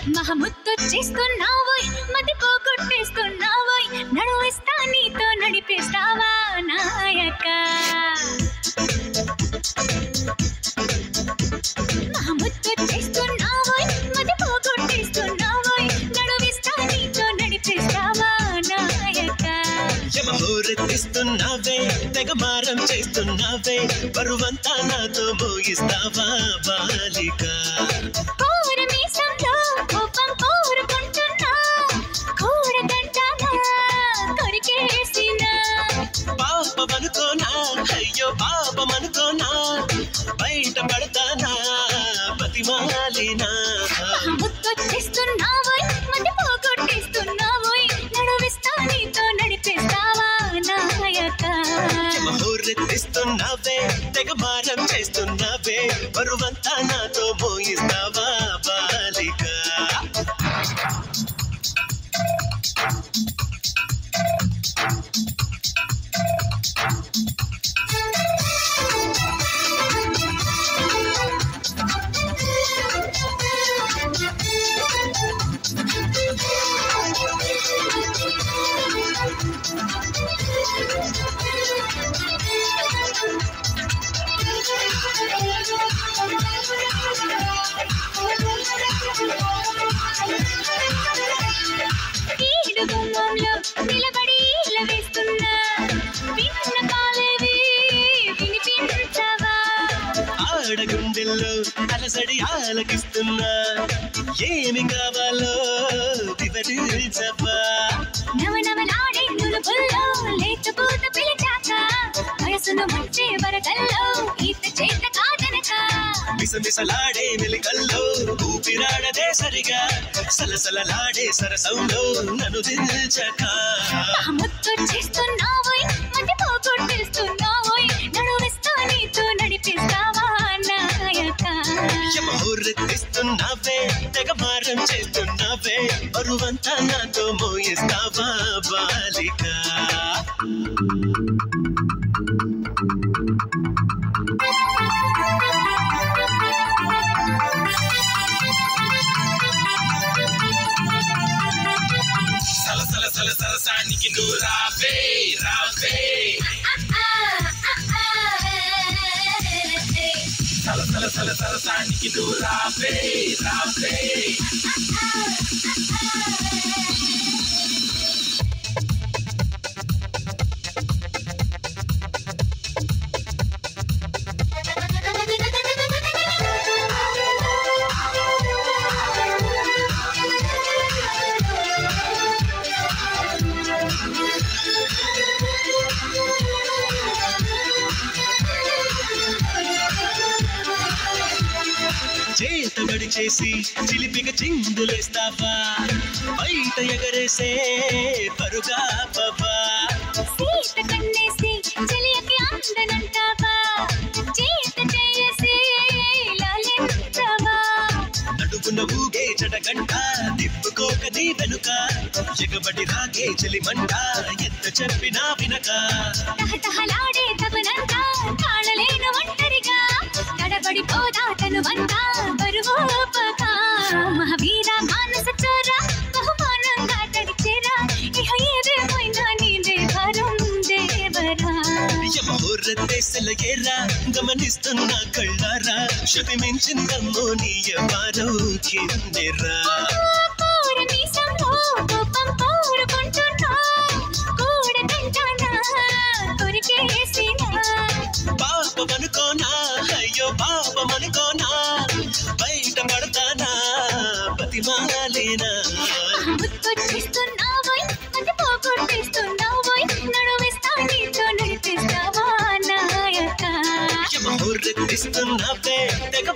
మహముద్దొచ్చేస్తున్నావోయ్ మతి పోగొట్టేస్తున్నావోయ్ నడువిస్తా నీతో నడిపేస్తావా నాయక మహముద్దొచ్చేస్తున్నావోయ్ మతి పోగొట్టేస్తున్నావోయ్ నడువిస్తా నీతో నడిపేస్తావా నాయక యమహోరెత్తిస్తున్నావే తెగమారం చేస్తున్నావే బరువంతా నాతో మోగిస్తావా బాలిక పాపమనుకోనా అయ్యో పాపమనుకోనా బయట పడతానా బతిమాలినా ముద్దొచ్చేస్తున్నావోయ్ మతి పోగొట్టేస్తున్నావోయ్ నడువిస్తా నీతో నడిపేస్తావా నాయక యమహోరెత్తిస్తున్నావే తెగమారం చేస్తున్నావే బరువంతా నాతో మోగిస్తావా బాలిక నిలబడి వేస్తున్నా విన్నపాలేవి వినిపించవా ఆడగుండెల్లో అలసడి ఆలకిస్తున్నా ఏమి కావాలో వివరించవా నవనవలాడే నులుపుల్లో లేకపోత పిలిచాక వయసును ముంచే వరకల్లో ఈత చేత కాదనక మిసమిసలాడే మెలికల్లో ఊపిరాడదే సరిగా సలసలలాడే సరసంలో నన్ను దిల్చక ముద్దొచ్చేస్తున్నావోయ్ మతి పోగొట్టేస్తున్నావోయ్ నడువిస్తా నీతో నడిపిస్తావా నాయక యమహోరెత్తిస్తున్నావే తెగమారం చేస్తున్నావే బరువంతా నాతో మోయిస్తావా బాలిక సరసానికి నువ్వు రావే రావే సరసానికి నువ్వు రావే రావే చేతబడి చేసి చిలిపిగా చిందులేస్తావా బయట ఎగరేసే పరుగా పవా సీత కన్నేసి చెలియకి అందనంటావా చేత చేసి లాలించవా నడుపున ఊగే జడగంట తిప్పుకోక నీ వెనుక ఎగబడి రాగే చెలిమంట ఎంత చెప్పినా వినక తహతహలాడే తపనంత తాళలేను ఒంటరిగా తడబడిపోదా తనువంతా బరువోపక మహావీర మానస చోర బహుమానంగా తడిచేరా ఇహ ఏదేమైనా నీదే వరం దేవరా యమహోరెత్తేసెల ఏరా గమనిస్తున్న కళ్ళారా శృతి మించిందమ్మో నీ ఎవరో కిందెరా పూరమీసంలో కోపం పూరుకుంటున్నా కూడదంటానా కొరికేసినా పాపమనుకోనా అయ్యో పాపమనుకోనా బయట పడతానా బతిమాలేనా ముద్దొచ్చేస్తున్నావోయ్ మతి పోగొట్టేస్తున్నావోయ్ నడువిస్తా నీతో నడిపిస్తావా నాయక యమహోరెత్తిస్తున్నావే తెగ